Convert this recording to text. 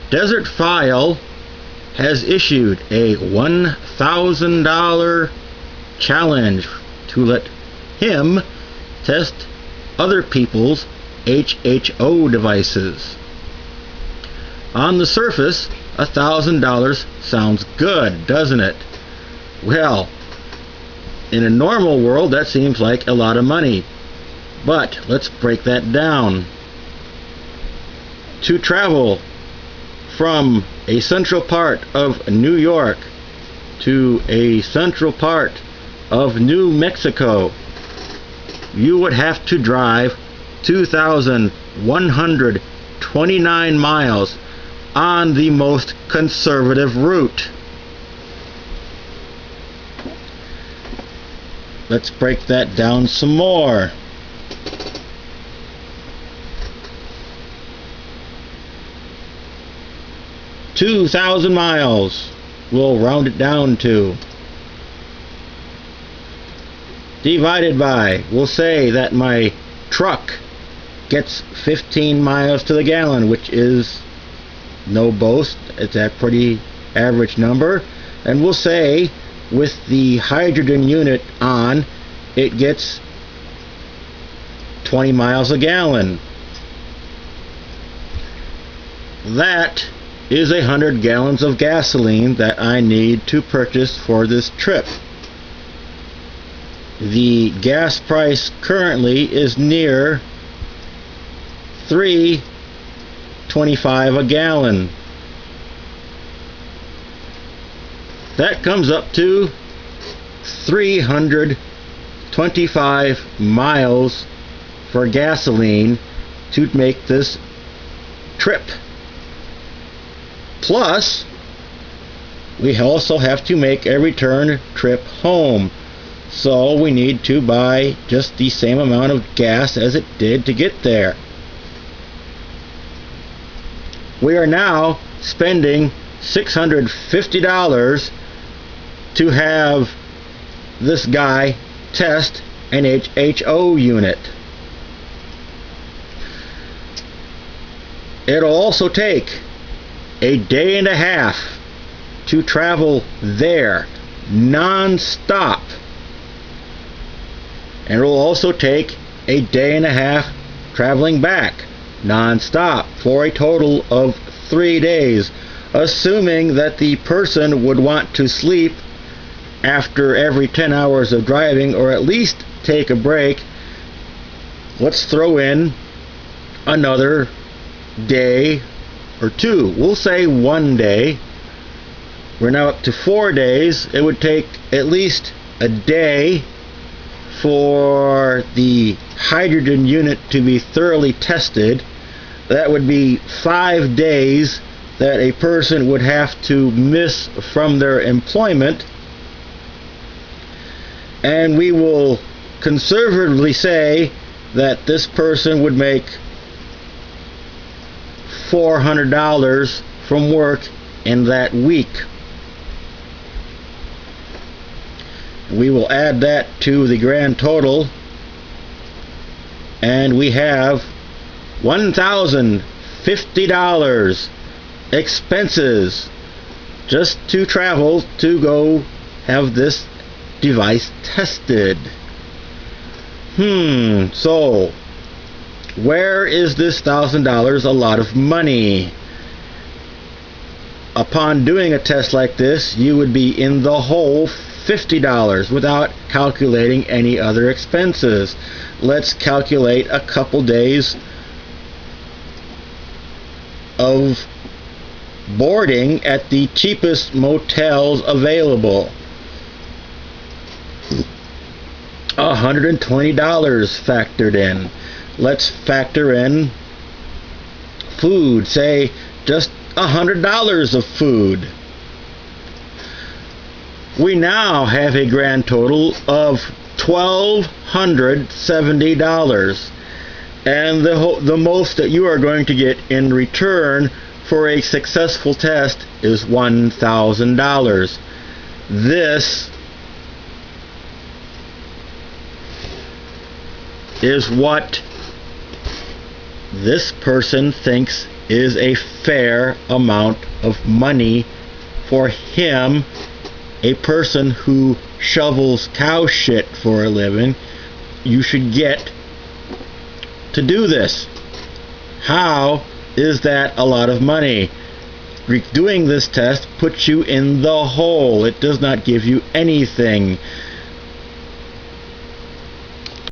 Desertphile has issued a $1,000 challenge to let him test other people's HHO devices. On the surface, $1,000 sounds good, doesn't it? Well, in a normal world, that seems like a lot of money. But let's break that down. To travel from a central part of New York to a central part of New Mexico, you would have to drive 2,129 miles on the most conservative route. Let's break that down some more. $2,000 miles, we'll round it down to. Divided by, we'll say that my truck gets 15 miles to the gallon, which is no boast, it's a pretty average number. And we'll say with the hydrogen unit on, it gets 20 miles a gallon. That is 100 gallons of gasoline that I need to purchase for this trip. The gas price currently is near $3.25 a gallon. That comes up to 325 miles for gasoline to make this trip. Plus, we also have to make a return trip home. So we need to buy just the same amount of gas as it did to get there. We are now spending $650 to have this guy test an HHO unit. It'll also take a day and a half to travel there non-stop, and it will also take a day and a half traveling back non-stop for a total of 3 days, assuming that the person would want to sleep after every 10 hours of driving, or at least take a break. Let's throw in another day or two. We'll say 1 day. We're now up to 4 days. It would take at least a day for the hydrogen unit to be thoroughly tested. That would be 5 days that a person would have to miss from their employment. And we will conservatively say that this person would make $400 from work in that week. We will add that to the grand total, and we have $1,050 expenses just to travel to go have this device tested. So where is this $1,000 a lot of money? Upon doing a test like this, you would be in the hole $50 without calculating any other expenses. Let's calculate a couple days of boarding at the cheapest motels available. $120 factored in. Let's factor in food, say just $100 of food. We now have a grand total of $1,270, and the most that you are going to get in return for a successful test is $1,000. This is what this person thinks is a fair amount of money for him, a person who shovels cow shit for a living. You should get to do this. How is that a lot of money? Doing this test puts you in the hole. It does not give you anything.